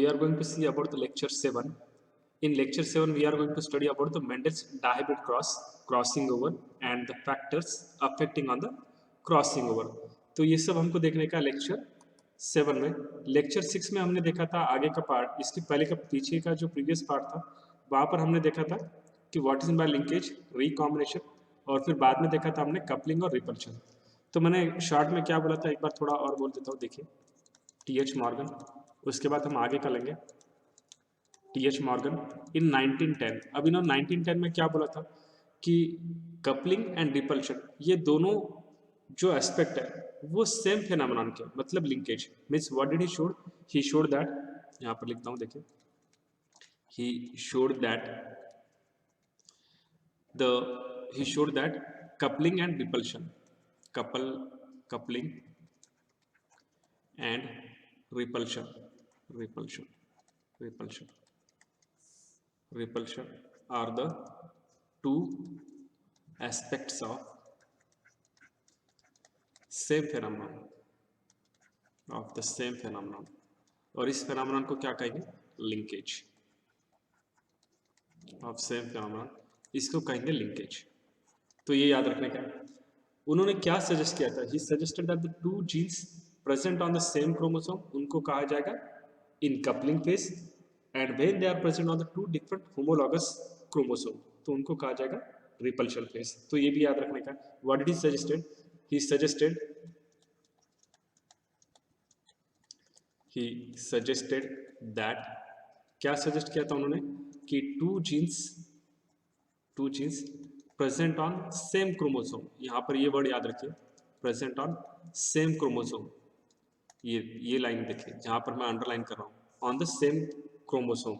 we are going to see about the lecture 7. In lecture 7, we are going to study about the Mendel's dihybrid crossing over, and the factors affecting on the crossing over. तो ये सब हमको देखने का lecture 7 में। Lecture 6 में हमने देखा था आगे का पार्ट, इसके पहले का पीछे का जो प्रीवियस पार्ट था वहाँ पर हमने देखा था कि what is by linkage, recombination, और फिर बाद में देखा था हमने कपलिंग और रिपल्शन। तो मैंने शॉर्ट में क्या बोला था एक बार थोड़ा और बोल देता हूँ, देखिए टी.एच. मॉर्गन, उसके बाद हम आगे का लेंगे टी.एच. मॉर्गन इन 1910। अब इन्होंने 1910 में क्या बोला था कि कपलिंग एंड रिपल्शन ये दोनों जो एस्पेक्ट है वो सेम फेनोमेनन के, मतलब linkage means what did he showed that, यहाँ पर लिखता हूँ देखिए, he showed that coupling and repulsion, coupling and repulsion are the two aspects of same phenomenon, और इस phenomenon को क्या कहेंगे, linkage of same phenomenon, इसको कहेंगे linkage। तो ये याद रखने का। उन्होंने क्या सजेस्ट किया था, he suggested that the two genes present on the same chromosome उनको कहा जाएगा in coupling phase, and when they are present on the two different homologous chromosome तो उनको कहा जाएगा रिपल्शन फेज। तो ये भी याद रखने का। What did he suggested that, क्या सजेस्ट किया था उन्होंने कि two genes present on same chromosome, यहाँ पर ये वर्ड याद रखिए, प्रेजेंट ऑन सेम क्रोमोसोम, ये लाइन देखिए जहाँ पर मैं अंडरलाइन कर रहा हूँ, on the same chromosome,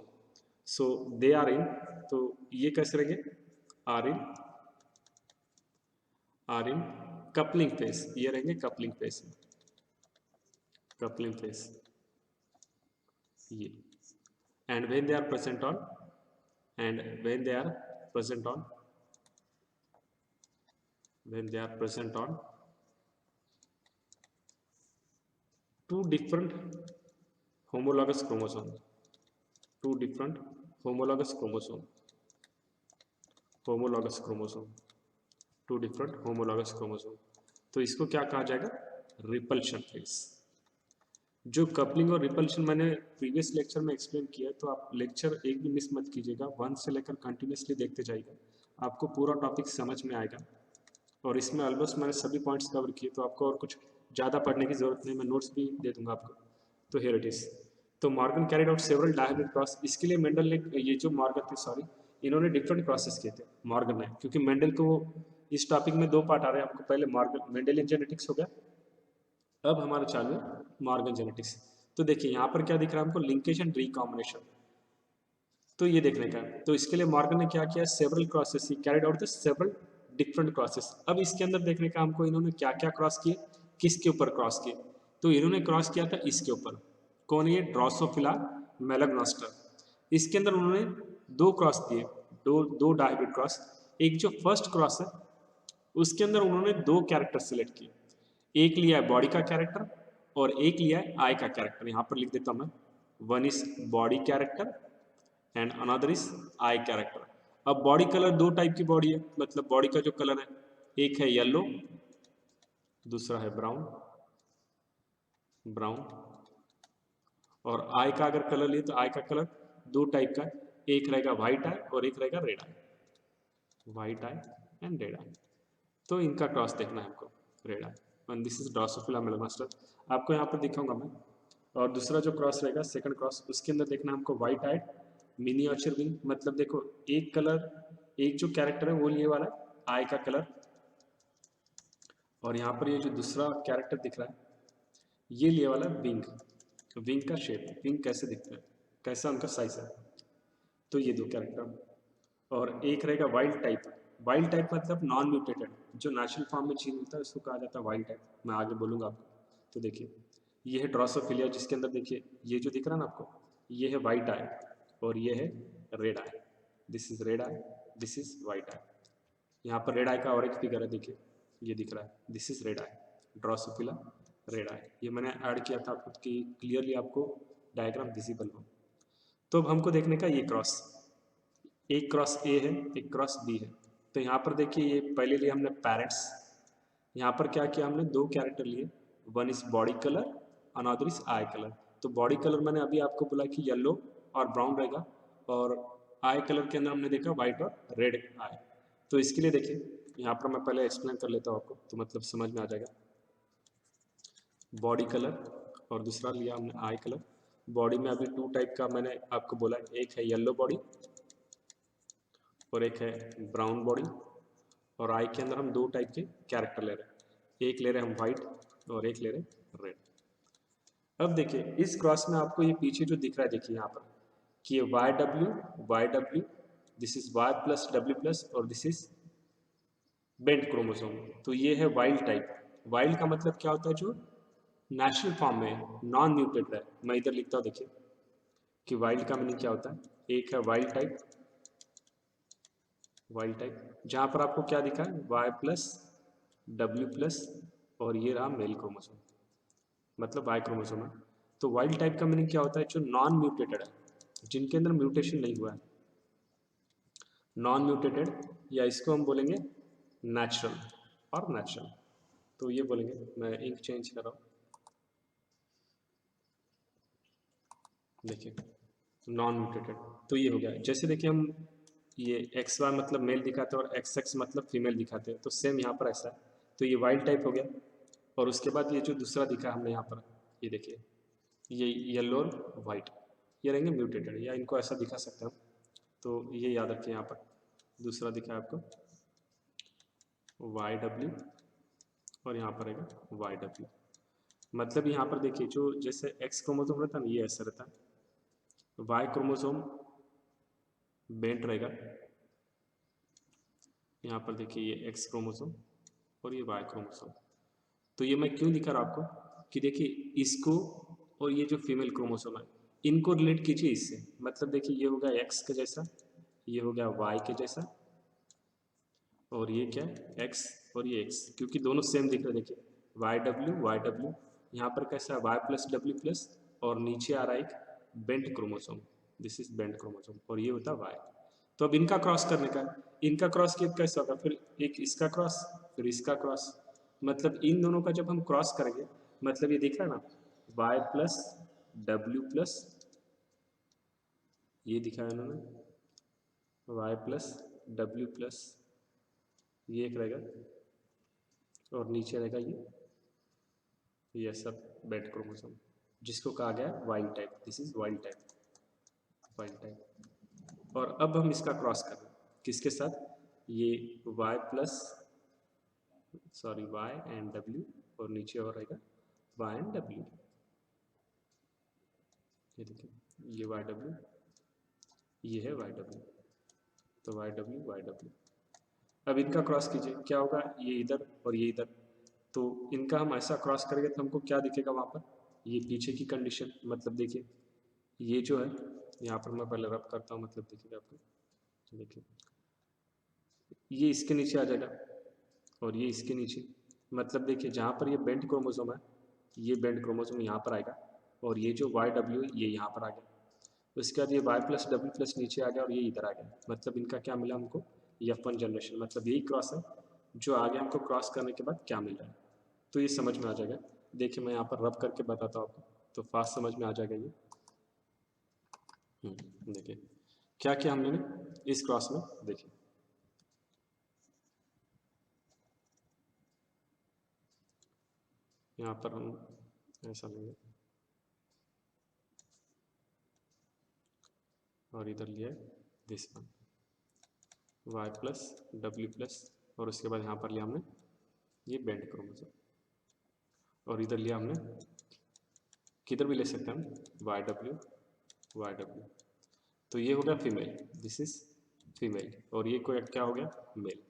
so they are in, तो ये कैसे रहेंगे, आर इन कपलिंग फेज, ये रहेंगे कपलिंग फेज ये, and when they are present on two different homologous chromosome, तो इसको क्या कहा जाएगा, रिपल्शन फेज। जो कपलिंग और रिपल्शन मैंने प्रीवियस लेक्चर में एक्सप्लेन किया, तो आप लेक्चर एक भी मिस मत कीजिएगा, 1 से लेकर कंटिन्यूसली देखते जाइएगा, आपको पूरा टॉपिक समझ में आएगा। और इसमें ऑलमोस्ट मैंने सभी पॉइंट्स कवर किए, तो आपको और कुछ ज़्यादा पढ़ने की जरूरत नहीं, मैं नोट्स भी दे दूंगा आपको। तो हियर इट इज। तो Morgan carried out several dihybrid cross, इसके लिए मेंडल ने, ये जो मॉर्गन थे सॉरी, इन्होंने डिफरेंट क्रॉसेस किए थे मॉर्गन ने, क्योंकि मेंडल को इस टॉपिक में 2 पार्ट आ रहे हैं आपको, पहले मॉर्गन मेंडेलियन जेनेटिक्स हो गया, अब हमारा चालू है मॉर्गन जेनेटिक्स। तो देखिए यहाँ पर क्या दिख रहा है हमको, लिंकेज एंड रिकॉम्बिनेशन, तो ये देखने का है। तो इसके लिए मॉर्गन ने क्या किया, several crosses, he carried out the several different crosses. अब इसके अंदर देखने का हमको, इन्होंने क्या क्या क्रॉस किए, किसके ऊपर क्रॉस किए, तो इन्होंने क्रॉस किया था इसके ऊपर, कौन, ये ड्रोसोफिला मेलैग्नोस्टर। इसके अंदर उन्होंने 2 क्रॉस दिए, दो डायहाइब्रिड क्रॉस। एक जो फर्स्ट क्रॉस है उसके अंदर उन्होंने 2 कैरेक्टर सिलेक्ट किए, एक लिया है बॉडी का कैरेक्टर और एक लिया है आई का कैरेक्टर। यहाँ पर लिख देता हूँ मैं, one is body character and another is I character. अब बॉडी कलर 2 टाइप की बॉडी है, मतलब बॉडी का जो कलर है, एक है येलो, दूसरा है ब्राउन, और आई का अगर कलर लिए तो आई का कलर 2 टाइप का, एक रहेगा व्हाइट आई और एक रहेगा red eye, white eye and red eye. तो इनका क्रॉस देखना है हमको, red eye, and this is Drosophila melanogaster, आपको यहाँ पर दिखाऊंगा मैं। और दूसरा जो क्रॉस रहेगा सेकंड क्रॉस, उसके अंदर देखना हमको व्हाइट आई मिनिएचर विंग, मतलब देखो एक कलर, एक जो कैरेक्टर है वो लिए वाला है आई का कलर, और यहाँ पर ये जो दूसरा कैरेक्टर दिख रहा है ये लिए वाला विंग का शेप, विंग कैसे दिखता है, कैसा उनका साइज है, तो ये 2 कैरेक्टर। और एक रहेगा वाइल्ड टाइप मतलब नॉन म्यूटेटेड, जो नेचुरल फॉर्म में जीन होता है उसको कहा जाता है वाइल्ड टाइप, मैं आगे बोलूँगा आपको। तो देखिए ये है ड्रोसोफिलिया, जिसके अंदर देखिए ये जो दिख रहा है ना आपको, ये है वाइट आई और ये है red eye, this is red eye, this is white eye. यहाँ पर रेड आई का और एक फिगर है, देखिए ये दिख रहा है, this is red eye, Drosophila red eye. ये मैंने ऐड किया था आपको कि क्लियरली आपको डायग्राम विजिबल हो। तो अब हमको देखने का ये क्रॉस, एक क्रॉस ए है, एक क्रॉस बी है। तो यहाँ पर देखिए ये पहले लिए हमने पेरेंट्स, यहाँ पर क्या किया हमने, दो कैरेक्टर लिए, one is body colour, another is I colour. तो बॉडी कलर मैंने अभी आपको बोला कि येलो और ब्राउन रहेगा, और आई कलर के अंदर हमने देखा व्हाइट और रेड आई। तो इसके लिए देखिए यहाँ पर मैं पहले एक्सप्लेन कर लेता हूँ आपको, तो मतलब समझ में आ जाएगा। बॉडी कलर और दूसरा लिया हमने आई कलर। बॉडी में अभी टू टाइप का मैंने आपको बोला, एक है येलो बॉडी और एक है ब्राउन बॉडी। और आई के अंदर हम दो टाइप के कैरेक्टर ले रहे हैं, एक ले रहे हैं हम व्हाइट और एक ले रहे हैं रेड। अब देखिए इस क्रॉस में आपको ये पीछे जो दिख रहा है, देखिए यहाँ पर कि ये Y W, this is Y plus W plus, और दिस इज बेंट क्रोमोसोम। तो ये है वाइल्ड टाइप। वाइल्ड का मतलब क्या होता है, जो नेचुरल फॉर्म में नॉन म्यूटेड है। मैं इधर लिखता हूँ देखिए कि वाइल्ड का मीनिंग क्या होता है। एक है वाइल्ड टाइप, वाइल्ड टाइप जहाँ पर आपको क्या दिखा है, वाई प्लस डब्ल्यू प्लस, और ये रहा मेल क्रोमोसोम, मतलब वाई क्रोमोसोम है। तो वाइल्ड टाइप का मीनिंग क्या होता है, जो नॉन म्यूटेटेड है, जिनके अंदर म्यूटेशन नहीं हुआ है, नॉन म्यूटेटेड, या इसको हम बोलेंगे नेचुरल और नेचुरल। तो ये बोलेंगे, मैं इंक चेंज कर रहा हूँ, देखिए नॉन म्यूटेटेड। तो ये हो गया, जैसे देखिए हम ये एक्स वाई मतलब मेल दिखाते हैं और एक्स एक्स मतलब फीमेल दिखाते हैं, तो सेम यहाँ पर ऐसा है। तो ये वाइल्ड टाइप हो गया। और उसके बाद ये जो दूसरा दिखा हमने यहाँ पर, ये देखिए ये येलो और वाइट, ये रहेंगे म्यूटेटेड, या इनको ऐसा दिखा सकते हैं हम। तो ये याद रखिए, यहाँ पर दूसरा दिखा है आपको वाई डब्ल्यू, और यहाँ पर रहेगा वाई डब्ल्यू। मतलब यहाँ पर देखिए जो जैसे एक्स क्रोमोसोम रहता है ना, ये ऐसा रहता है, वाई क्रोमोसोम बेंट रहेगा। यहाँ पर देखिए ये एक्स क्रोमोसोम और ये वाई क्रोमोसोम। तो ये मैं क्यों दिखा रहा हूँ आपको कि देखिए इसको और ये जो फीमेल क्रोमोसोम है, इनको रिलेट कीजिए इससे। मतलब देखिए ये हो गया एक्स के जैसा, ये हो गया वाई के जैसा, और ये क्या है एक्स और ये एक्स, क्योंकि दोनों सेम दिख रहे हैं। देखिए वाई डब्ल्यू, यहाँ पर कैसा है वाई प्लस डब्ल्यू प्लस, और नीचे आ रहा है एक bent chromosome, this is bent chromosome, और ये होता है वाई। तो अब इनका क्रॉस करने का, इनका क्रॉस किया कैसा होगा, फिर एक इसका क्रॉस फिर इसका क्रॉस, मतलब इन दोनों का जब हम क्रॉस करेंगे, मतलब ये दिख रहा है ना वाई प्लस डब्ल्यू प्लस, ये दिखाया उन्होंने वाई प्लस डब्ल्यू प्लस, ये एक रहेगा, और नीचे रहेगा ये सब बेंट क्रोमोसोम, जिसको कहा गया wild type, this is wild type, wild type. और अब हम इसका क्रॉस कर रहे हैं किसके साथ, ये y plus sorry y and w, और नीचे और रहेगा y एंड w। ये देखिए ये y w, ये है y w, तो y w। अब इनका क्रॉस कीजिए, क्या होगा, ये इधर और ये इधर। तो इनका हम ऐसा क्रॉस करेंगे तो हमको क्या दिखेगा वहाँ पर, ये पीछे की कंडीशन, मतलब देखिए ये जो है, यहाँ पर मैं पहले रब करता हूँ, मतलब देखिए आपको, देखिए ये इसके नीचे आ जाएगा और ये इसके नीचे। मतलब देखिए जहाँ पर ये बेंट क्रोमोसोम है, ये बेंट क्रोमोसोम यहाँ पर आएगा, और ये जो वाई डब्ल्यू ये यहाँ पर आ गया। उसके बाद ये वाई प्लस डब्ल्यू प्लस नीचे आ गया और ये इधर आ गया। मतलब इनका क्या मिला हमको, F1 जनरेशन, मतलब यही क्रॉस है जो आगे हमको क्रॉस करने के बाद क्या मिल रहा है। तो ये समझ में आ जाएगा। देखिए मैं यहाँ पर रब करके बताता हूँ आपको, तो फास्ट समझ में आ जाएगा ये। देखिए क्या किया हमने इस क्रॉस में, देखिए यहाँ पर हम ऐसा लेंगे और इधर लिया this one Y plus W plus, और उसके बाद यहाँ पर लिया हमने ये बेंट क्रोमोसोम, और इधर लिया हमने, किधर भी ले सकते हैं हम वाई डब्ल्यू। तो ये हो गया फीमेल, दिस इज फीमेल, और ये कोई क्या हो गया मेल।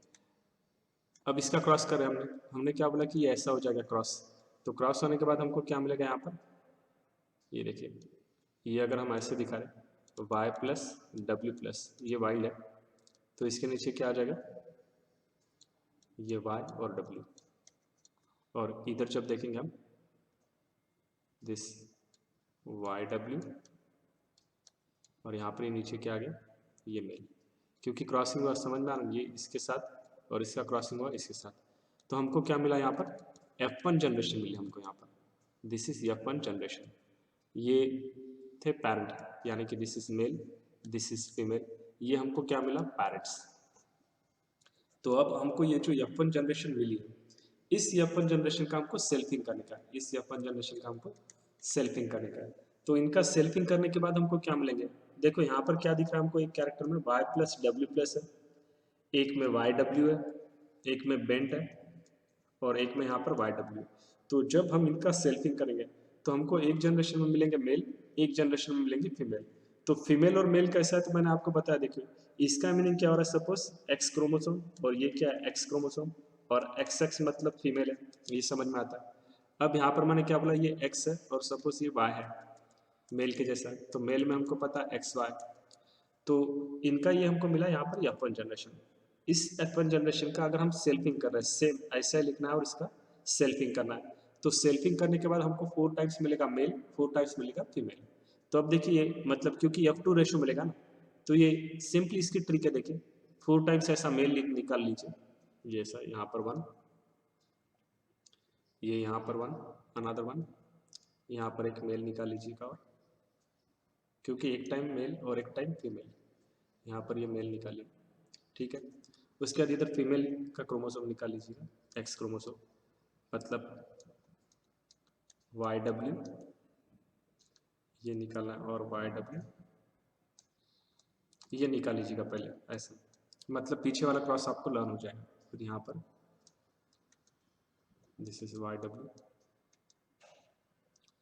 अब इसका क्रॉस करें हमने, हमने क्या बोला कि ये ऐसा हो जाएगा क्रॉस। तो क्रॉस होने के बाद हमको क्या मिलेगा यहाँ पर, ये देखिए ये अगर हम ऐसे दिखा रहे तो वाई प्लस डब्ल्यू प्लस, ये वाइल्ड है, तो इसके नीचे क्या आ जाएगा, ये वाई और डब्ल्यू। और इधर जब देखेंगे हम दिस YW, और यहाँ पर ये नीचे क्या आ गया, ये मेल, क्योंकि क्रॉसिंग हुआ, समझ में आ रहा है, ये इसके साथ और इसका क्रॉसिंग हुआ इसके साथ। तो हमको क्या मिला यहाँ पर, F1 जनरेशन मिली हमको यहाँ पर, दिस इज F1 जनरेशन। ये थे पैरेंट, यानी कि this is male, this is female, ये हमको क्या मिला, पैरेंट्स। तो अब हमको ये जो F1 जनरेशन मिली, इस F1 जनरेशन का हमको सेल्फिंग करने का है, इस F1 जनरेशन का हमको सेल्फिंग करने का है। तो इनका सेल्फिंग करने के बाद हमको क्या मिलेंगे, देखो यहाँ पर क्या दिख रहा है हमको, एक कैरेक्टर में y प्लस डब्ल्यू प्लस है, एक में YW है, एक में बेंट है, और एक में यहाँ पर YW। तो जब हम इनका सेल्फिंग करेंगे तो हमको एक जनरेशन में मिलेंगे मेल, एक जनरेशन में मिलेंगे फीमेल। तो फीमेल और मेल कैसा है, तो मैंने आपको बताया, देखिए इसका मीनिंग क्या हो रहा है, सपोज एक्स क्रोमोसोम, और ये क्या है, एक्स क्रोमोसोम, और XX मतलब फीमेल है, ये समझ में आता है। अब यहाँ पर मैंने क्या बोला, ये X है और सपोज ये Y है, मेल के जैसा, तो मेल में हमको पता है XY। तो इनका ये हमको मिला यहाँ पर F1 जनरेशन। इस F1 जनरेशन का अगर हम सेल्फिंग कर रहे हैं, सेम ऐसा ही लिखना है और इसका सेल्फिंग करना है। तो सेल्फिंग करने के बाद हमको 4 टाइम्स मिलेगा मेल, 4 टाइम्स मिलेगा फीमेल। तो अब देखिए मतलब क्योंकि F2 रेशो मिलेगा ना, तो ये सिंपली इसकी ट्रिक है, देखिए 4 टाइम्स ऐसा मेल निकाल लीजिए, ये ऐसा यहाँ पर 1, ये यहाँ पर 1, अनदर 1, यहाँ पर एक मेल निकाल लीजिएगा, और क्योंकि एक टाइम मेल और एक टाइम फीमेल, यहाँ पर ये मेल निकालिए, ठीक है। उसके बाद इधर फीमेल का क्रोमोसोम निकाल लीजिएगा, एक्स क्रोमोसोम, मतलब YW, ये निकालना है, और YW ये निकाल लीजिएगा पहले ऐसे, मतलब पीछे वाला क्रॉस आपको लर्न हो जाएगा। फिर यहाँ पर दिस इज YW,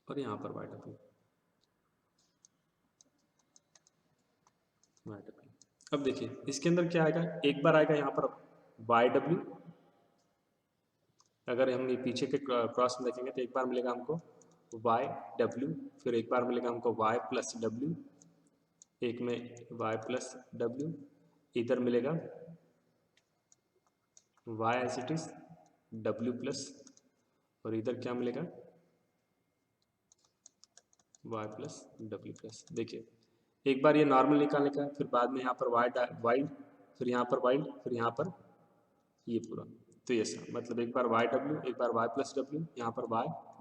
और यहाँ पर YW। अब देखिए इसके अंदर क्या आएगा, एक बार आएगा यहाँ पर YW, अगर हम ये पीछे के क्रॉस में देखेंगे तो एक बार मिलेगा हमको YW, फिर एक बार मिलेगा हमको Y प्लस W, एक में Y प्लस W, इधर मिलेगा Y as it is W plus, और इधर क्या मिलेगा Y प्लस W प्लस। देखिए एक बार ये नॉर्मल निकालने का, फिर बाद में यहाँ पर वाइड, फिर यहाँ पर वाइड, फिर यहाँ पर ये पूरा। तो ये सब मतलब एक बार YW, एक बार Y प्लस W, यहाँ पर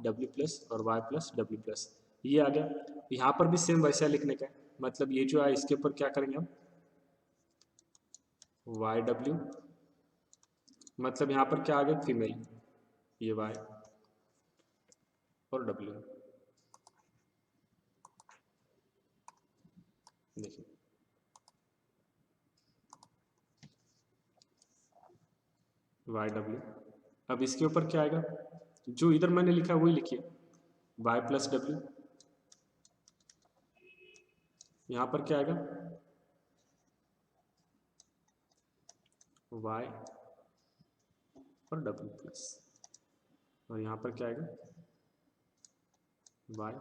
YW प्लस और Y प्लस W प्लस, ये आ गया। यहाँ पर भी सेम वैसा लिखने का है, मतलब ये जो है इसके ऊपर क्या करेंगे हम, YW, मतलब यहाँ पर क्या आ गया, फीमेल, ये Y और W, देखिए YW। अब इसके ऊपर क्या आएगा, जो इधर मैंने लिखा वही लिखिए, Y प्लस W, यहाँ पर क्या आएगा Y और W प्लस, और यहाँ पर क्या आएगा Y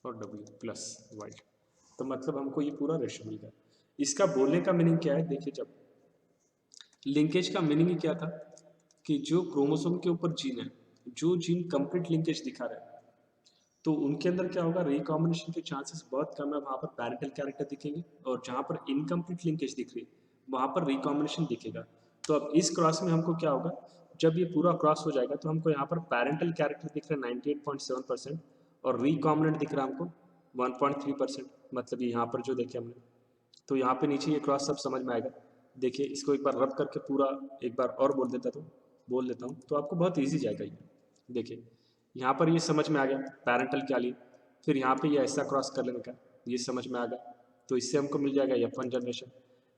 और W प्लस Y। तो मतलब हमको ये पूरा रेशो मिल गया। इसका बोलने का मीनिंग क्या है, देखिए जब लिंकेज का मीनिंग ही क्या था कि जो क्रोमोसोम के ऊपर जीन है, जो जीन कंप्लीट लिंकेज दिखा रहे हैं, तो उनके अंदर क्या होगा, रिकॉम्बिनेशन के चांसेस बहुत कम है, वहाँ पर पैरेंटल कैरेक्टर दिखेंगे, और जहाँ पर इनकम्प्लीट लिंकेज दिख रही है वहाँ पर रिकॉम्बिनेशन दिखेगा। तो अब इस क्रॉस में हमको क्या होगा, जब ये पूरा क्रॉस हो जाएगा तो हमको यहाँ पर पैरेंटल कैरेक्टर दिख रहा है 98.7%, और रिकॉम्बिनेंट दिख रहा है हमको 1.3%, मतलब ये यहाँ पर जो देखे हमने। तो यहाँ पे नीचे ये क्रॉस सब समझ में आएगा। देखिए इसको एक बार रब करके पूरा एक बार और बोल देता हूँ तो आपको बहुत ईजी जाएगा ये। देखिए यहाँ पर ये समझ में आ गया पैरेंटल क्या ली, फिर यहाँ पे ये ऐसा क्रॉस कर लेने का, ये समझ में आ गया। तो इससे हमको मिल जाएगा F1 जनरेशन।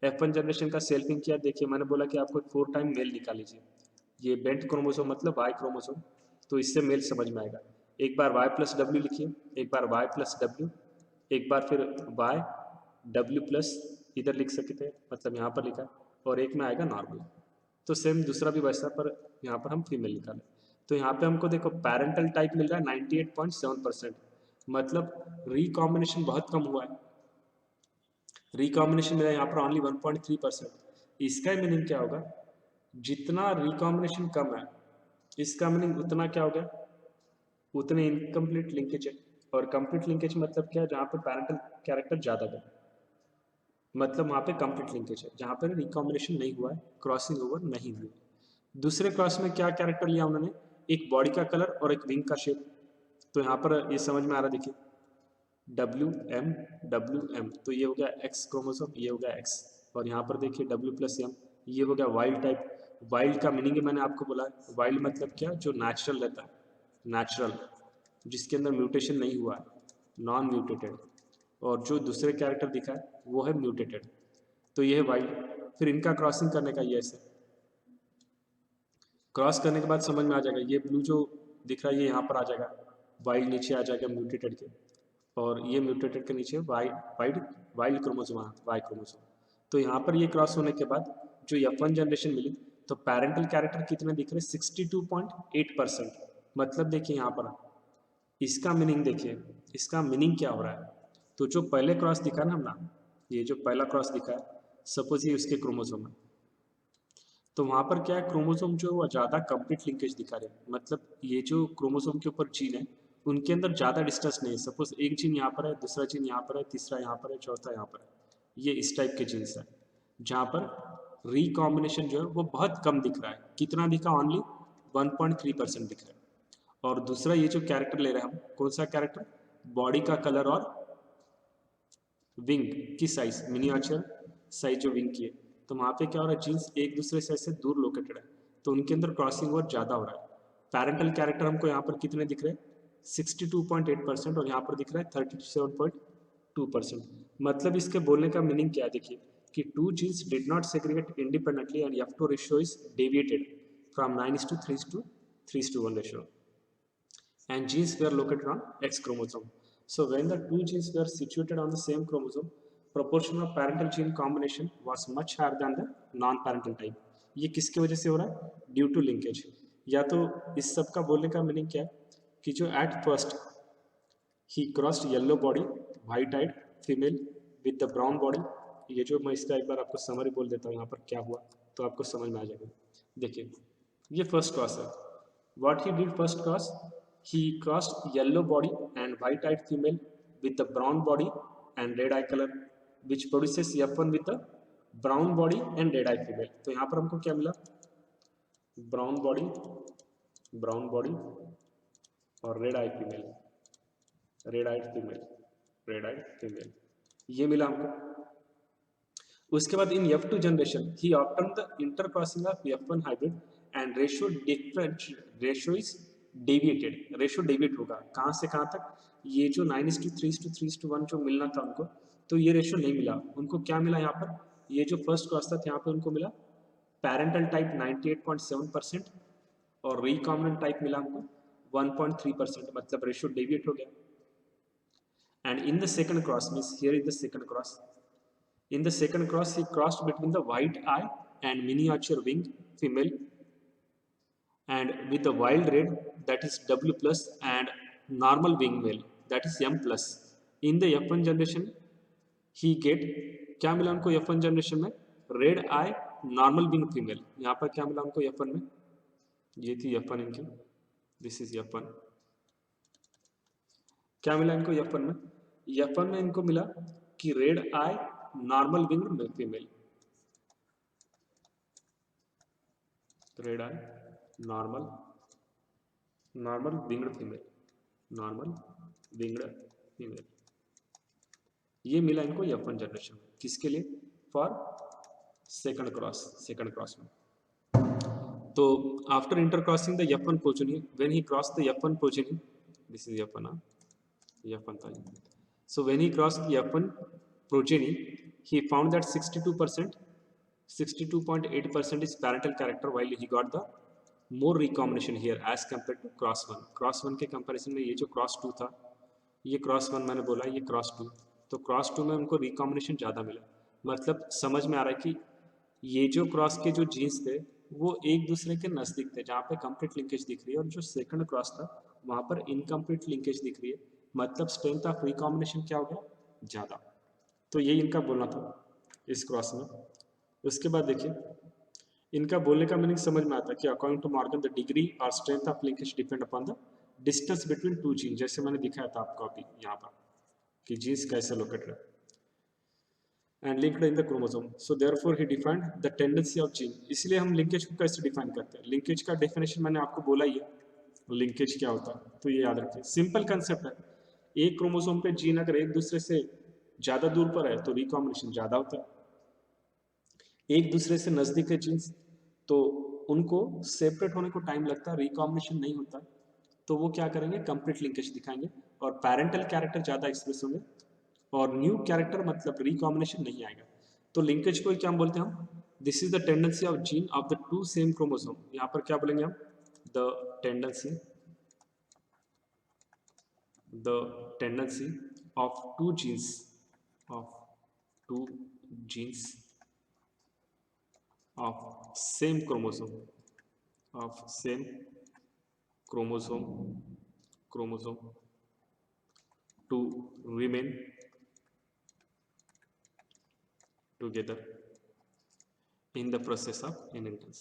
F1 जनरेशन का सेल्फिंग किया, देखिए मैंने बोला कि आपको 4 टाइम मेल निकाल लीजिए, ये बेंट क्रोमोसोम मतलब Y क्रोमोसोम, तो इससे मेल समझ में आएगा। एक बार Y प्लस डब्ल्यू लिखिए, एक बार Y प्लस डब्ल्यू, एक बार फिर Y W प्लस इधर लिख सकते थे, मतलब यहाँ पर लिखा, और एक में आएगा नॉर्मल। तो सेम दूसरा भी वैसा, पर यहाँ पर हम फीमेल निकालें। तो यहाँ पे हमको देखो पैरेंटल टाइप मिल रहा है 98.7%, मतलब रिकॉम्बिनेशन बहुत कम हुआ है, रिकॉम्बिनेशन मिला यहाँ पर ओनली 1.3%। इसका मीनिंग क्या होगा, जितना रिकॉम्बिनेशन कम है, इसका मीनिंग उतना क्या हो गया, उतने इनकम्प्लीट लिंकेज है। और कंप्लीट लिंकेज मतलब क्या है, जहाँ पे पैरेंटल कैरेक्टर ज़्यादा है, मतलब वहाँ पे कंप्लीट लिंकेज है, जहाँ पर रिकॉम्बिनेशन नहीं हुआ है, क्रॉसिंग ओवर नहीं हुई। दूसरे क्रॉस में क्या कैरेक्टर लिया उन्होंने, एक बॉडी का कलर और एक विंग का शेप। तो यहाँ पर ये समझ में आ रहा है, देखिए WM तो ये हो गया एक्स क्रोमोसोम, ये हो गया एक्स, और यहाँ पर देखिए W+M ये हो गया वाइल्ड टाइप। वाइल्ड का मीनिंग है मैंने आपको बोला है, वाइल्ड मतलब क्या, जो नेचुरल रहता है, नेचुरल, जिसके अंदर म्यूटेशन नहीं हुआ है, नॉन म्यूटेटेड। और जो दूसरे कैरेक्टर दिखा है वो है म्यूटेटेड, तो ये है वाइल्ड। फिर इनका क्रॉसिंग करने का ये ऐसे क्रॉस करने के बाद समझ में आ जाएगा, ये ब्लू जो दिख रहा है ये यहाँ पर आ जाएगा, वाइल्ड नीचे आ जाएगा म्यूटेटेड के, और ये म्यूटेटेड के नीचे wild wild chromosome, Y chromosome. तो यहाँ पर ये क्रॉस होने के बाद जो F1 जनरेशन मिली, तो पैरेंटल कैरेक्टर कितने दिख रहे, 62.8%। मतलब देखिए यहाँ पर इसका मीनिंग देखिए, इसका मीनिंग क्या हो रहा है। तो जो पहले क्रॉस दिखा ना, ये जो पहला क्रॉस दिखा है, सपोज ये उसके क्रोमोसोम है, तो वहाँ पर क्या है, क्रोमोसोम जो वो ज़्यादा कंप्लीट लिंकेज दिखा रहे हैं, मतलब ये जो क्रोमोसोम के ऊपर जीन है उनके अंदर ज़्यादा डिस्टेंस नहीं है। सपोज एक जीन यहाँ पर है, दूसरा जीन यहाँ पर है, तीसरा यहाँ पर है, चौथा यहाँ पर है, ये इस टाइप के जीन्स है, जहाँ पर रिकॉम्बिनेशन जो है वो बहुत कम दिख रहा है। कितना दिखा, ओनली 1.3% दिख रहा है। और दूसरा ये जो कैरेक्टर ले रहे हैं हम, कौन सा कैरेक्टर, बॉडी का कलर और विंग की साइज, मिनिएचर साइज जो विंग की है, तो वहाँ पे क्या हो रहा है, जीन्स एक दूसरे से ऐसे दूर लोकेटेड है, तो उनके अंदर क्रॉसिंग ओवर ज़्यादा हो रहा है। पैरेंटल कैरेक्टर हमको यहाँ पर कितने दिख रहे हैं, 62.8%, और यहाँ पर दिख रहा है 37.2%। मतलब इसके बोलने का मीनिंग क्या है, देखिए कि two genes did not segregate independently and F2 ratio is deviated from 9:3:1 ratio and genes were located on X chromosome. So when the two genes were situated on the same chromosome, proportion of parental gene combination was much higher than the non-parental type. ये किसके वजह से हो रहा है, due two linkage. या तो इस सब का बोलने का मीनिंग क्या है कि जो at first he crossed yellow body white eyed female with the brown body, ये जो मैं इसका एक बार आपको समरी बोल देता हूँ यहाँ पर क्या हुआ, तो आपको समझ में आ जाएगा। देखिए ये फर्स्ट क्रॉस है, what he did first cross, he crossed yellow body and white-eyed female with the brown body and red-eye color, which produces F1 with the brown body and red-eye female. तो यहाँ पर हमको क्या मिला, brown body और red-eye female, red-eyed female, ये मिला हमको। उसके बाद इन F2 generation he obtained the intercrossing of F1 hybrid and ratio is deviated, ratio deviate होगा कहाँ से कहाँ तक, ये जो 9:3:3:1 जो मिलना था उनको, तो ये रेशो नहीं मिला उनको। क्या मिला यहाँ पर, ये जो फर्स्ट क्रॉस था यहाँ पे उनको मिला पैरेंटल टाइप 98.7% और रिकॉम्बिनेंट टाइप मिला हमको 1.3%, मतलब रेशो डेविएट हो गया। And in the second cross means here is the second cross, in the second cross he crossed between the white eye and miniature wing female and with a wild red that is W plus and normal wing male that is M plus. In the F1 generation he get क्या मिला उनको F1 generation में, red आई normal wing female. यहाँ पर क्या मिला उनको F1 में, ये थी F1 इनकी, दिस इज F1। क्या मिला इनको F1 में, F1 में इनको मिला कि रेड आई नॉर्मल विंग फीमेल, रेड आई नॉर्मल विंग्ड फीमेल, ये मिला इनको F1 जनरेशन में, किसके लिए, फॉर सेकंड क्रॉस में। तो after intercrossing the F1 progeny, when he cross the F1 progeny, this is F1 था। So when he cross the F1 progeny he found that 62.8% is parental character while he got the more recombination here as compared to cross 1। cross 1 के comparison में ये जो cross 2 था, ये cross 1 मैंने बोला, ये cross 2, तो cross 2 में उनको recombination ज़्यादा मिला। मतलब समझ में आ रहा है कि ये जो क्रॉस के जो जीन्स थे वो एक दूसरे के नज़दीक थे, जहाँ पे कंप्लीट लिंकेज दिख रही है, और जो सेकंड क्रॉस था वहाँ पर इनकम्प्लीट लिंकेज दिख रही है, मतलब स्ट्रेंथ ऑफ रिकॉम्बिनेशन क्या हो गया, ज़्यादा। तो यही इनका बोलना था इस क्रॉस में। उसके बाद देखिए इनका बोलने का मीनिंग समझ में आता है कि according to Morgan the degree और strength of linkage depend upon the distance between two gene, जैसे मैंने दिखाया था आपको अभी यहाँ पर कि जीन्स कैसे located and linked in the chromosome, so therefore he defined the tendency of gene. इसलिए हम लिंकेज को कैसे डिफाइन करते हैं, लिंकेज का डेफिनेशन मैंने आपको बोला ही है, लिंकेज क्या होता है, तो ये याद रखिए, सिंपल कंसेप्ट है। एक क्रोमोसोम पे जीन अगर एक दूसरे से ज़्यादा दूर पर है तो रिकॉम्बिनेशन ज़्यादा होता है, एक दूसरे से नज़दीक है जीन्स तो उनको सेपरेट होने को टाइम लगता है, रिकॉम्बिनेशन नहीं होता, तो वो क्या करेंगे, कंप्लीट लिंकेज दिखाएंगे और पैरेंटल कैरेक्टर ज़्यादा एक्सप्रेस होंगे और न्यू कैरेक्टर मतलब रिकॉम्बिनेशन नहीं आएगा। तो लिंकेज को क्या बोलते हैं हम, this is the tendency of gene of the two same chromosome, यहाँ पर क्या बोलेंगे हम, the tendency of two genes of same chromosome to remain together in the process of inheritance।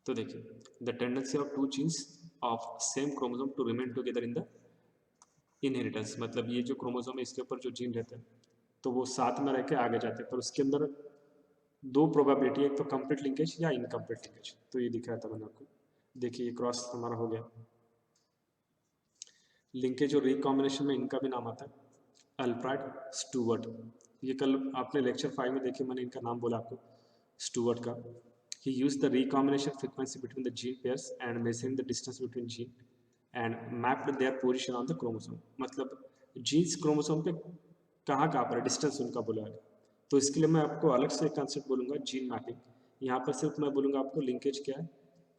तो देखिए, the tendency of two genes of same chromosome to remain together in the inheritance, मतलब ये जो क्रोमोसोम है इसके ऊपर जो gene रहते हैं तो वो साथ में रह के आगे जाते हैं, पर उसके अंदर दो प्रोबेबिलिटी, एक तो कंप्लीट लिंकेज या इनकम्प्लीट लिंकेज, तो ये दिखाया था मैंने आपको। देखिए ये क्रॉस हमारा हो गया, लिंकेज और रिकॉम्बिनेशन में इनका भी नाम आता है अल्फ्रेड स्टुअर्ट। ये कल आपने लेक्चर 5 में देखे, मैंने इनका नाम बोला आपको स्टुअर्ट का। He use the recombination frequency between the gene pairs and measuring the distance between gene and mapped their position on the chromosome, मतलब जीन्स क्रोमोसोम पे कहाँ कहाँ पर डिस्टेंस उनका बोला है, तो इसके लिए मैं आपको अलग से कंसेप्ट बोलूँगा जीन मैपिंग। यहाँ पर सिर्फ मैं बोलूँगा आपको लिंकेज क्या है,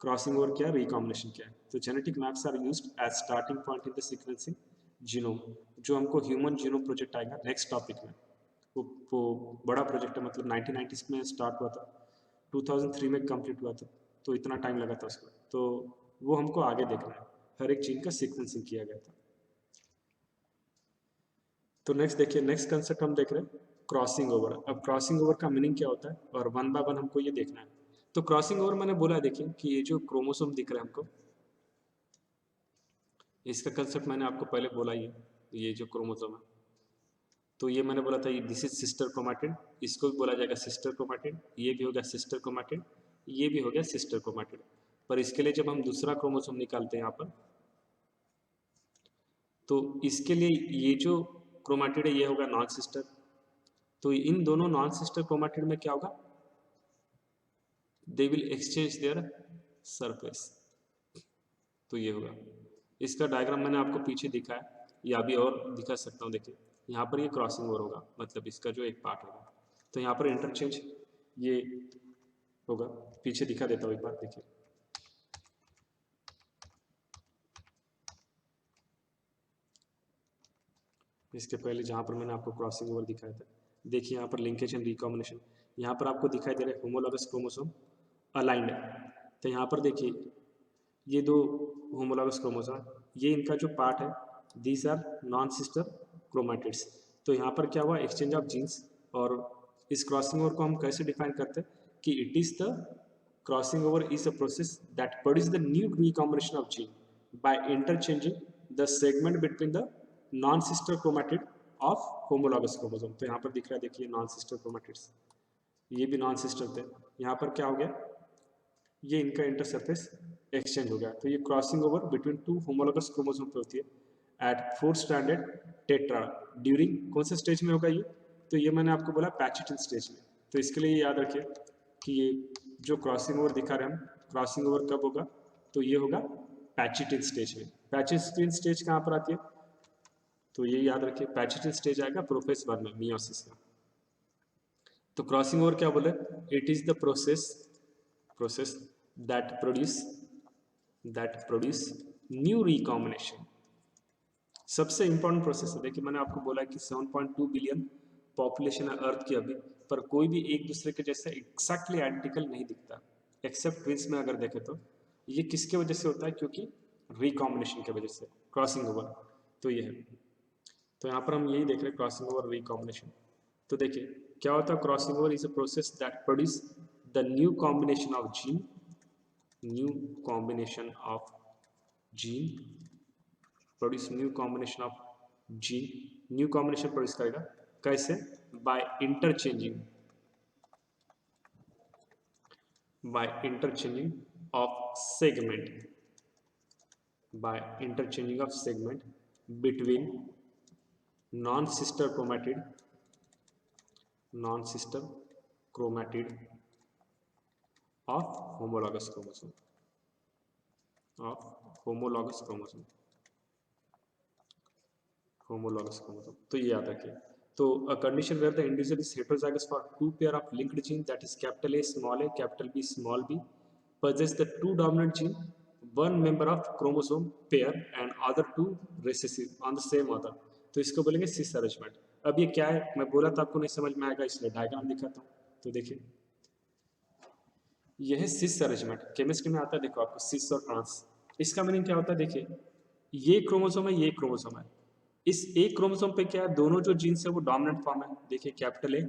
क्रॉसिंग ओवर क्या है, रिकॉम्बिनेशन क्या है। तो genetic maps are used as starting point in the sequencing genome, जो हमको ह्यूमन जीनोम प्रोजेक्ट आएगा नेक्स्ट टॉपिक में, वो बड़ा प्रोजेक्ट है, मतलब 1990s में स्टार्ट हुआ था, 2003 में कंप्लीट हुआ था, तो इतना टाइम लगा था उसको, तो वो हमको आगे देखना है, हर एक जीन का सीक्वेंसिंग किया गया था। तो नेक्स्ट देखिए, नेक्स्ट कंसेप्ट हम देख रहे हैं क्रॉसिंग ओवर। अब क्रॉसिंग ओवर का मीनिंग क्या होता है और वन बाय वन हमको ये देखना है। तो क्रॉसिंग ओवर मैंने बोला, देखिए कि ये जो क्रोमोसोम दिख रहा है हमको, इसका कंसेप्ट मैंने आपको पहले बोला ही है, ये जो क्रोमोसोम है तो ये मैंने बोला था दिस इज सिस्टर क्रोमैटिड, इसको भी बोला जाएगा सिस्टर क्रोमैटिड, ये भी हो गया सिस्टर क्रोमैटिड, ये भी हो गया सिस्टर क्रोमैटिड। पर इसके लिए जब हम दूसरा क्रोमोसोम निकालते हैं यहाँ पर, तो इसके लिए ये जो क्रोमैटिड है ये होगा नॉन सिस्टर, तो इन दोनों नॉन सिस्टर क्रोमैटिड में क्या होगा, they will exchange their surface, तो ये होगा। इसका डायग्राम मैंने आपको पीछे दिखाया या भी और दिखा सकता हूँ, देखिए यहाँ पर ये क्रॉसिंग ओवर होगा, मतलब इसका जो एक पार्ट होगा, तो यहाँ पर इंटरचेंज ये होगा, पीछे दिखा देता हूँ एक बार, देखिए इसके पहले जहाँ पर मैंने आपको क्रॉसिंग ओवर दिखाया था, देखिए यहाँ पर लिंकेज एंड रिकॉम्बिनेशन, यहाँ पर आपको दिखाई दे रहा है होमोलॉगस क्रोमोसोम अलाइंड है, तो यहाँ पर देखिए ये दो होमोलॉगस क्रोमोसोम, ये इनका जो पार्ट है, these are non sister chromatids, तो यहाँ पर क्या हुआ, एक्सचेंज ऑफ जीन्स। और इस क्रॉसिंग ओवर को हम कैसे डिफाइन करते हैं कि it is the crossing over is a process that produce the new recombination of gene by interchanging the segment between the non sister chromatid of homologous chromosome. तो यहाँ पर दिख रहा है, देखिए नॉन सिस्टर क्रोमैटिड्स, ये भी नॉन सिस्टर थे, यहाँ पर क्या हो गया, ये इनका इंटरसरफेस एक्सचेंज हो गया, तो ये crossing over between two homologous chromosome पे होती है eight 4th standard tetra, during कौन से स्टेज में होगा ये, तो ये मैंने आपको बोला पैचिटिन स्टेज में। तो इसके लिए याद रखिए कि ये जो क्रॉसिंग ओवर दिखा रहे हैं हम, क्रॉसिंग ओवर कब होगा, तो ये होगा पैचिटिन स्टेज में। पैचिटिन स्टेज कहाँ पर आती है, तो ये याद रखिए पैचिटिन स्टेज आएगा प्रोफेस 1 में, मियोसिस का। तो क्रॉसिंग ओवर क्या बोले, it is the process that produce new recombination, सबसे इंपॉर्टेंट प्रोसेस है। देखिए मैंने आपको बोला कि 7.2 बिलियन पॉपुलेशन है अर्थ की अभी, पर कोई भी एक दूसरे के जैसे एक्जैक्टली आइडेंटिकल नहीं दिखता, एक्सेप्ट ट्विंस में अगर देखें तो। ये किसके वजह से होता है, क्योंकि रिकॉम्बिनेशन की वजह से, क्रॉसिंग ओवर, तो ये है। तो यहाँ पर हम यही देख रहे हैं क्रॉसिंग ओवर रिकॉम्बिनेशन। तो देखिए क्या होता है, crossing over is a process that produce the new combination of gene produce new combination of gene, new combination produce करेगा कैसे? By interchanging of segment between non-sister chromatid of homologous chromosome तो ये याद रखिए. तो a condition where the individual is heterozygous for two pair of linked gene, that is capital A small a capital B small b, possess the two dominant gene, one member of chromosome pair and other two recessive on the same order. तो इसको बोलेंगे सिस arrangement. अब ये क्या है मैं बोला था आपको नहीं समझ में आएगा इसलिए डायग्राम दिखाता हूँ. तो देखिए यह है सिस अरेंजमेंट. केमिस्ट्री में आता है देखो आपको सिस और ट्रांस. इसका मीनिंग क्या होता है? देखिए ये क्रोमोसोम है, ये क्रोमोसोम है. इस एक क्रोमोसोम पे क्या है? दोनों जो जीन्स है वो डोमिनेंट फॉर्म है. देखिए कैपिटल ए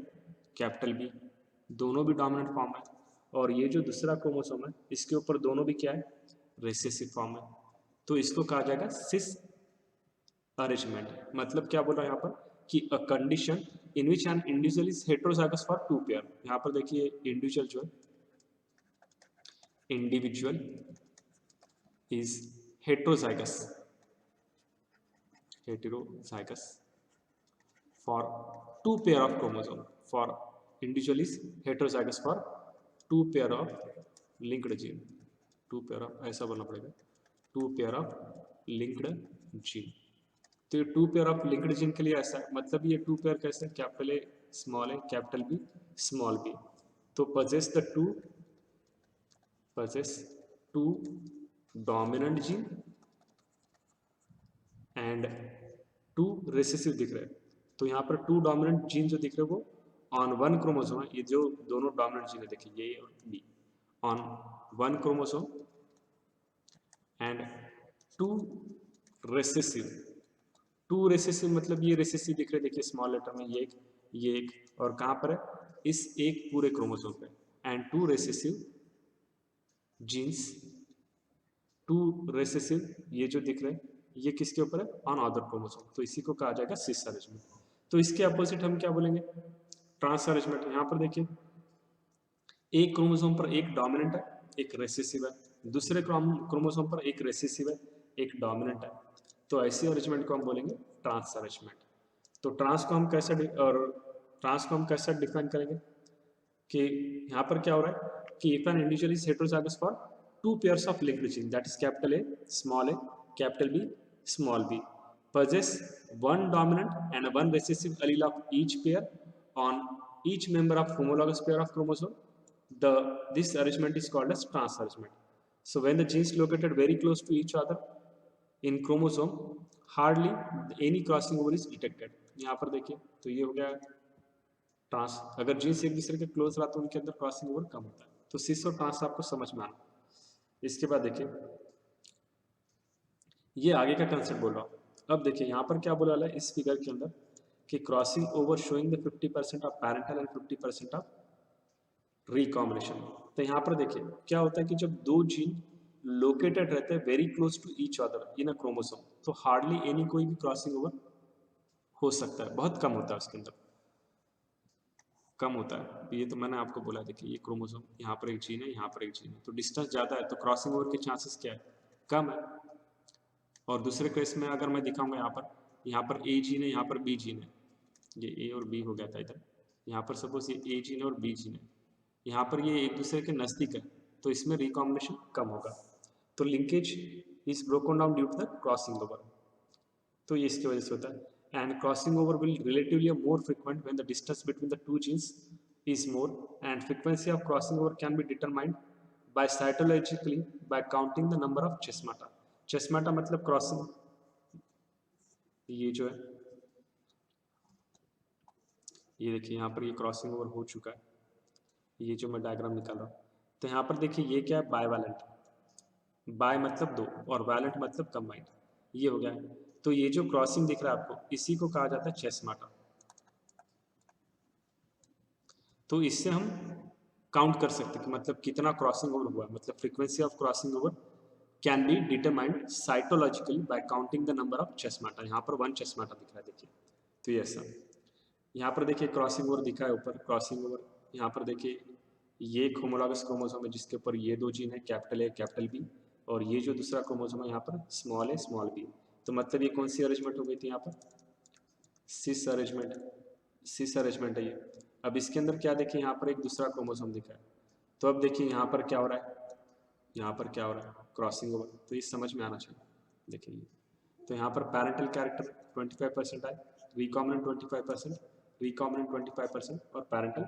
कैपिटल बी दोनों भी डोमिनेंट फॉर्म है. और ये जो दूसरा क्रोमोसोम है इसके ऊपर दोनों भी क्या है? रिसेसिव फॉर्म है. तो इसको कहा जाएगा सिस अरेंजमेंट. मतलब क्या बोल रहा है यहाँ पर कि a condition in which an individual is heterozygous for two pair. यहाँ पर देखिए इंडिविजुअल जो है individual is heterozygous for two pair of chromosome. For individual is heterozygous for two pair of linked gene. two pair of ऐसा बोलना पड़ेगा two pair of linked gene. तो ये two pair of linked gene के लिए ऐसा है. मतलब ये टू पेयर कैसे? Capital A small A capital B small B. तो possess two dominant gene and two recessive दिख रहे हैं. तो यहाँ पर टू डोमिनेंट जीन जो दिख रहे हैं वो ऑन वन क्रोमोसोम है. ये जो दोनों डोमिनेंट जीन है देखिए ये और B on one chromosome and two recessive मतलब ये रेसेसिव दिख रहे हैं देखिए स्मॉल लेटर में ये एक और कहाँ पर है? इस एक पूरे क्रोमोसोम पे. And two recessive genes two recessive ये जो दिख रहे हैं ये किसके ऊपर है? On other chromosome. तो इसी को कहा जाएगा सिस अरेंजमेंट. तो इसके अपोजिट हम क्या बोलेंगे? Trans arrangement. यहाँ पर देखिए एक क्रोमोसोम पर एक डोमिनेंट है एक रेसेसिव है, दूसरे क्रोमोसोम पर एक रेसेसिव है एक डोमिनेंट है. तो ऐसी अरेंजमेंट को हम बोलेंगे ट्रांस अरेंजमेंट. तो ट्रांस को हम कैसे डिफाइन करेंगे कि यहाँ पर क्या हो रहा है कि if N individual is heterozygous for two pairs of linked gene, that is capital A small a capital B small b, possess one dominant and one recessive allele of each pair on each member of homologous pair of chromosome. This arrangement is called as trans arrangement. So when the genes located very close to each other in chromosome, hardly any crossing over is detected. यहाँ पर देखिए तो ये हो गया trans. अगर jeans एक दूसरे के क्लोज रहा तो उनके अंदर क्रॉसिंग ओवर कम होता है. तो सिस और ट्रांस आपको समझ में आना. इसके बाद देखिए ये आगे का कंसेप्ट बोल रहा हूँ. अब देखिए यहाँ पर क्या बोला है इस फिगर के अंदर कि crossing over showing the 50% of parental and 50% of recombination. तो यहाँ पर देखिए क्या होता है कि जब दो जीन लोकेटेड रहते हैं very close to each other in a chromosome तो हार्डली एनी कोई भी क्रॉसिंग ओवर हो सकता है. बहुत कम होता है उसके अंदर कम होता है. ये तो मैंने आपको बोला देखिए ये क्रोमोसोम यहाँ पर एक जीन है यहाँ पर एक जीन है तो डिस्टेंस ज़्यादा है तो क्रॉसिंग ओवर के चांसेस क्या है? कम है. और दूसरे केस में अगर मैं दिखाऊंगा यहाँ पर ए जीन है यहाँ पर बी जीन है. ये ए और बी हो गया था इधर. यहाँ पर सपोज ये ए जीन है और बी जीन है. यहाँ पर ये एक दूसरे के नज़दीक है तो इसमें रिकॉम्बिनेशन कम होगा. तो linkage is broken down due to the crossing over. तो ये इसकी वजह से होता है. And crossing over will relatively more frequent when the distance between the two genes is more, and frequency of crossing over can be determined by cytologically by counting the number of chesmata. Chesmata मतलब crossing ये जो है ये देखिए यहाँ पर ये crossing over हो चुका है. ये जो मैं डायग्राम निकाल रहा हूँ तो यहाँ पर देखिए ये क्या है? बायवैलेंट. बाय मतलब दो और वैलेंट मतलब कंबाइंड. ये हो गया है. तो ये जो क्रॉसिंग दिख रहा है आपको इसी को कहा जाता है चेस्माटा. तो इससे हम काउंट कर सकते हैं कि मतलब कितना क्रॉसिंग ओवर हुआ है, मतलब frequency of crossing over can be determined cytologically by counting the number of chiasmata. यहाँ पर 1 चेस्माटा दिख रहा है, देखिए। तो ये ऐसा, यहाँ पर देखिए क्रॉसिंग ओवर दिखा है ऊपर, क्रॉसिंग ओवर। यहाँ पर देखिए ये एक होमोलॉगस क्रोमोसोम है जिसके ऊपर ये 2 जीन है, कैपिटल ए कैपिटल बी, और ये जो दूसरा क्रोमोसोम है यहाँ पर स्मॉल ए स्मॉल बी। तो मतलब ये कौन सी अरेंजमेंट हो गई थी यहाँ पर? सिस अरेंजमेंट, सिस अरेंजमेंट है ये। अब इसके अंदर क्या देखिए, यहाँ पर एक दूसरा क्रोमोसोम दिखा है। तो अब देखिए यहाँ पर क्या हो रहा है, यहाँ पर क्या हो रहा है, क्रॉसिंग ओवर। तो ये समझ में आना चाहिए, देखिए। तो यहाँ पर पैरेंटल कैरेक्टर 25% आए, रिकॉम्बिनेंट 25%, रिकॉम्बिनेंट 25% और पैरेंटल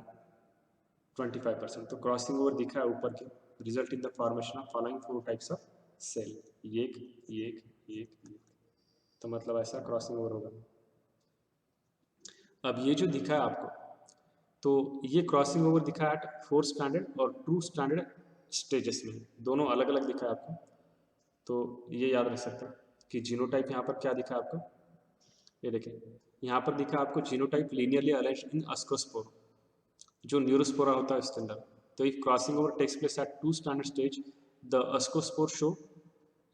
25%। तो क्रॉसिंग ओवर दिख रहा है ऊपर के, result in the formation of following 4 types of cell, एक एक एक एक। तो मतलब ऐसा क्रॉसिंग ओवर होगा। अब ये जो दिखा है आपको, तो ये क्रॉसिंग ओवर दिखा है एट 4 स्टैंडर्ड और 2 स्टैंडर्ड स्टेजेस में, दोनों अलग अलग दिखा है आपको। तो ये याद रख सकते हैं कि जीनोटाइप यहाँ पर क्या दिखा है आपको, ये देखें यहाँ पर दिखा आपको genotype linearly arranged in ascospore, जो न्यूरोस्पोरा होता है इसके अंदर। तो if crossing over takes place at 2 standard stage the ascospore show,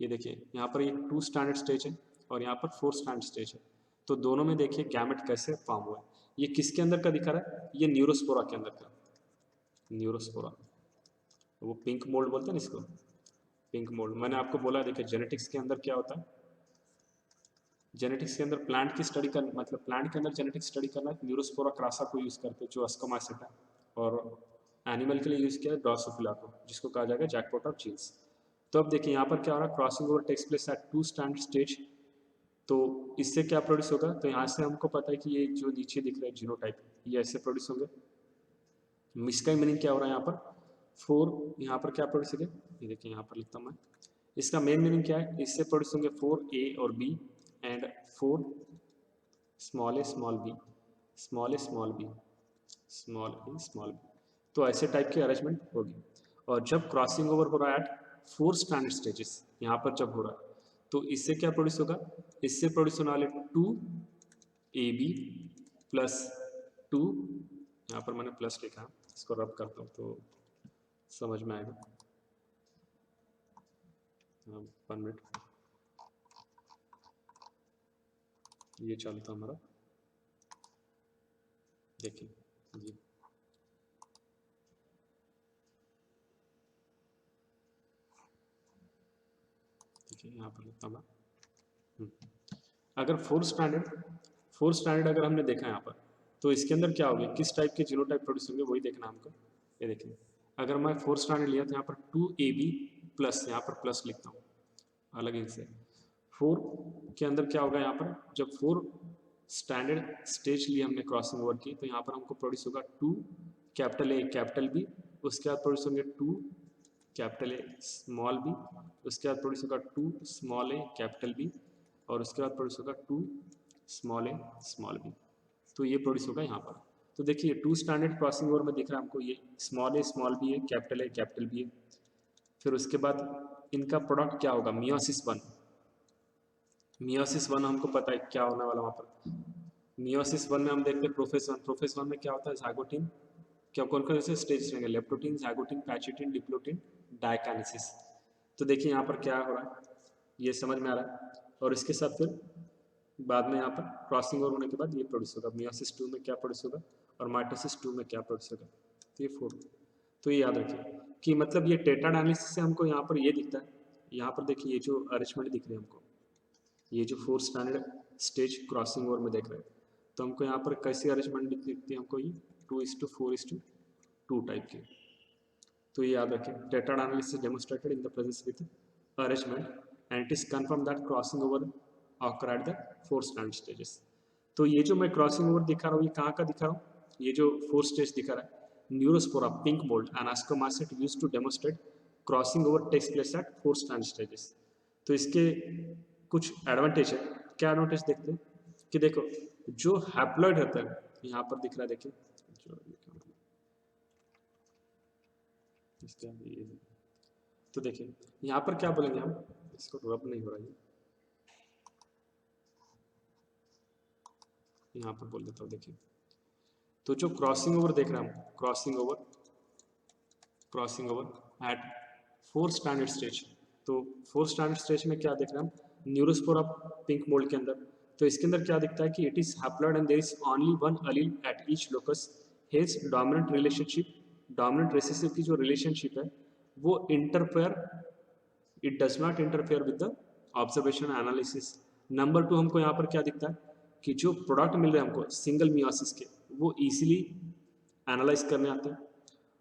ये देखिए यहाँ पर ये 2 स्टैंडर्ड स्टेज है और यहाँ पर 4 स्टैंडर्ड स्टेज है। तो दोनों में देखिए गैमेट कैसे फॉर्म हुआ है। ये किसके अंदर का दिखा रहा है, ये न्यूरोस्पोरा के अंदर का, न्यूरोस्पोरा। वो पिंक मोल्ड बोलते हैं ना इसको, पिंक मोल्ड। मैंने आपको बोला देखिए जेनेटिक्स के अंदर क्या होता है, जेनेटिक्स के अंदर प्लांट की स्टडी कर, मतलब प्लांट के अंदर जेनेटिक्स स्टडी करना है, न्यूरोस्पोरा क्रासा को यूज़ करते हैं जो अस्कोमाइसिटा है, और एनिमल के लिए यूज़ किया है ड्रोसोफिला को, जिसको कहा जाएगा जैकपॉट ऑफ जीन्स। तो अब देखिए यहाँ पर क्या हो रहा है, crossing over takes place at 2 standard stage. तो इससे क्या प्रोड्यूस होगा, तो यहाँ से हमको पता है कि ये जो नीचे दिख रहा है जीनोटाइप, ये ऐसे प्रोड्यूस होंगे। इसका मीनिंग क्या हो रहा है यहाँ पर, 4 यहाँ पर क्या प्रोड्यूस होंगे, ये देखिए यहाँ पर लिखता हूँ मैं। इसका मेन मीनिंग क्या है, इससे प्रोड्यूस होंगे 4A और B and 4 small A small B, small A small B, small A small B. तो ऐसे टाइप की अरेंजमेंट होगी। और जब क्रॉसिंग ओवर हो रहा है एट 4 स्टैंडर्ड स्टेजेस, यहाँ पर जब हो रहा है, तो इससे क्या प्रोड्यूस होगा, इससे प्रोड्यूस होने वाले 2AB प्लस 2, यहाँ पर मैंने प्लस लिखा, इसको रब करता हूँ तो समझ में आएगा। 1 मिनट, ये चलता हमारा, देखिए ये देखिए यहाँ पर लिखता हूँ मैं। अगर 4 स्टैंडर्ड अगर हमने देखा यहाँ पर, तो इसके अंदर क्या होगी, किस टाइप के जीनोटाइप प्रोड्यूस होंगे वही देखना हमको। ये देखिए अगर मैं 4 स्टैंडर्ड लिया तो यहाँ पर 2AB प्लस, यहाँ पर प्लस लिखता हूँ अलग इनसे। 4 के अंदर क्या होगा, यहाँ पर जब 4 स्टैंडर्ड स्टेज लिए हमने क्रॉसिंग ओवर की, तो यहाँ पर हमको प्रोड्यूस होगा 2 कैपिटल ए कैपिटल बी, उसके बाद प्रोड्यूस होंगे 2 कैपिटल ए स्मॉल बी, उसके बाद प्रोड्यूस होगा 2 स्मॉल ए कैपिटल बी, और उसके बाद प्रोड्यूस होगा 2 स्मॉल ए स्मॉल बी। तो ये प्रोड्यूस होगा यहाँ पर। तो देखिए 2 स्टैंडर्ड क्रॉसिंग ओवर में दिख रहा है हमको, ये स्मॉल ए स्मॉल बी है, कैपिटल बी है। फिर उसके बाद इनका प्रोडक्ट क्या होगा, मियोसिस 1। मियोसिस 1 हमको पता है क्या होने वाला वहाँ पर। मियोसिस 1 में हम देखते हैं प्रोफेस 1 में क्या होता है, ज़ाइगोटिन, क्या कौन कौन से स्टेज रहेंगे, लेप्टोटिन, ज़ाइगोटिन, पैचिटिन, डिप्लोटिन, डायकाइनेसिस। तो देखिए यहाँ पर क्या हो रहा है, ये समझ में आ रहा है। और इसके साथ फिर बाद में यहाँ पर क्रॉसिंग ओवर होने के बाद ये प्रोड्यूस होगा, मियोसिस 2 में क्या प्रोड्यूस होगा, और माइटोसिस 2 में क्या प्रोड्यूस होगा, तो ये 4। तो ये याद रखिए कि मतलब ये टेट्रा एनालिसिस से हमको यहाँ पर ये दिखता है। यहाँ पर देखिए ये जो अरेंजमेंट दिख रही है हमको, ये जो 4 स्टैंडर्ड स्टेज क्रॉसिंग ओवर में देख रहे हैं, तो हमको यहाँ पर कैसी अरेंजमेंट दिखती है हमको, ये 2:4:2 टाइप की। तो ये याद रखें, tetrad analysis demonstrated in the presence with arrangement and it is confirm that crossing over occur at the 4 standard stages. तो ये जो मैं क्रॉसिंग ओवर दिखा रहा हूँ, ये कहाँ का दिखा रहा हूँ, ये जो 4 स्टेज दिखा रहा है, Neurospora, pink mould and ascomycete used to demonstrate crossing over takes place at 4 standard stages. तो इसके कुछ एडवांटेज है। क्या एडवांटेज देखते हैं कि देखो जो हैप्लॉइड होता है, यहाँ पर दिख रहा है देखिए, जो इसका ये, तो देखिए यहाँ पर क्या बोलेंगे हम, इसको रब नहीं हो रहा है, यहाँ पर बोल देता हूँ। देखिए तो जो क्रॉसिंग ओवर देख रहे हैं हम, crossing over crossing over at 4 standard stage. तो 4 स्टैंडर्ड स्टेज में क्या देख रहे हैं हम, न्यूरोस्पोरा पिंक मोल्ड के अंदर। तो इसके अंदर क्या दिखता है कि it is haploid and there is only one allele at each locus, has dominant relationship, dominant recessive की जो रिलेशनशिप है वो interfere, it does not interfere with the observation analysis. Number 2 हमको यहाँ पर क्या दिखता है कि जो प्रोडक्ट मिल रहे हैं हमको सिंगल मियोसिस के वो इजीली एनालाइज करने आते हैं।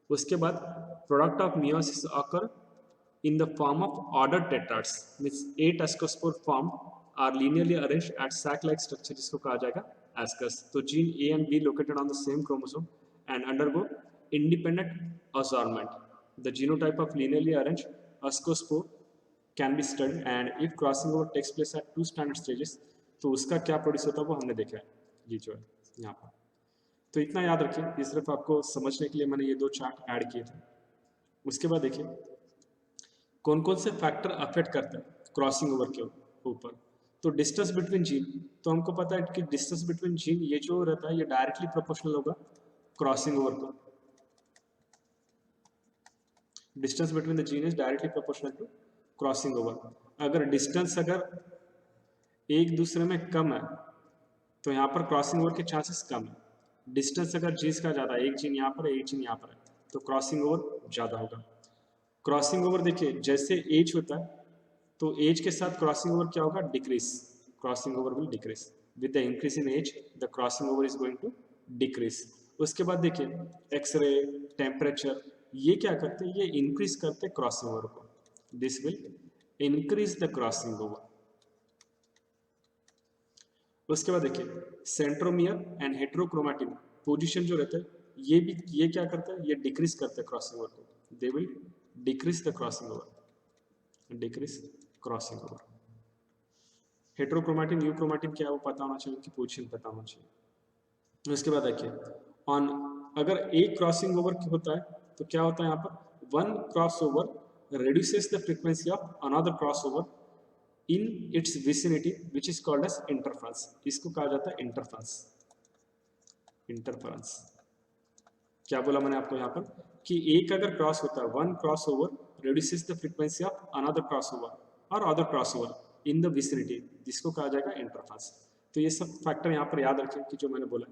उसके बाद product of meiosis occur in the form of ordered tetrads, means 8 ascospore form are linearly arranged at sac-like structure, जिसको कहा जाएगा ascus। तो gene A and B located on the same chromosome and undergo independent assortment. The genotype of linearly arranged ascospore can be studied and if crossing over takes place at 2 standard stages, तो उसका क्या produce होता है वो हमने देखा है, ये जो है यहाँ पर। तो इतना याद रखिए, ये सिर्फ आपको समझने के लिए मैंने ये 2 चार्ट ऐड किए थे। उसके बाद देखिए कौन कौन से फैक्टर अफेक्ट करते हैं क्रॉसिंग ओवर के ऊपर। तो डिस्टेंस बिटवीन जीन, तो हमको पता है कि डिस्टेंस बिटवीन जीन ये जो रहता है ये डायरेक्टली प्रोपोर्शनल होगा क्रॉसिंग ओवर को। Distance between the gene is directly proportional to crossing over. अगर डिस्टेंस अगर एक दूसरे में कम है तो यहाँ पर क्रॉसिंग ओवर के चांसेस कम है। डिस्टेंस अगर जीन्स का ज़्यादा है, एक जीन यहाँ पर है एक जीन यहाँ पर है, तो क्रॉसिंग ओवर ज़्यादा होगा। क्रॉसिंग ओवर देखिए जैसे एज होता है तो एज के साथ क्रॉसिंग ओवर क्या होगा, decrease. Crossing over will decrease with the increase in age, the crossing over is going to decrease. उसके बाद देखिए एक्सरे, टेम्परेचर, ये क्या करते हैं, ये इंक्रीज करते क्रॉसिंग ओवर को। This will increase the crossing over. उसके बाद देखिए सेंट्रोमियर एंड हेट्रोक्रोमेटिन पोजीशन जो रहता है ये क्या करता है, ये डिक्रीज करते हैं क्रॉसिंग ओवर को। They will decrease the crossing over, decrease crossing over. Heterochromatin euchromatin क्या है वो पता होना चाहिए, उनकी पोजीशन पता होना चाहिए। उसके बाद देखिए ऑन, अगर एक क्रॉसिंग ओवर होता है तो क्या होता है यहाँ पर, one cross over reduces the frequency of another crossover in its vicinity which is called as interference। इसको कहा जाता है इंटरफेरेंस। इंटरफेरेंस क्या बोला मैंने आपको यहाँ पर कि एक अगर क्रॉस होता है, one cross over reduces the frequency of another crossover or other crossover in the vicinity, जिसको कहा जाएगा इंटरफेरेंस। तो ये सब फैक्टर यहाँ पर याद रखें कि जो मैंने बोला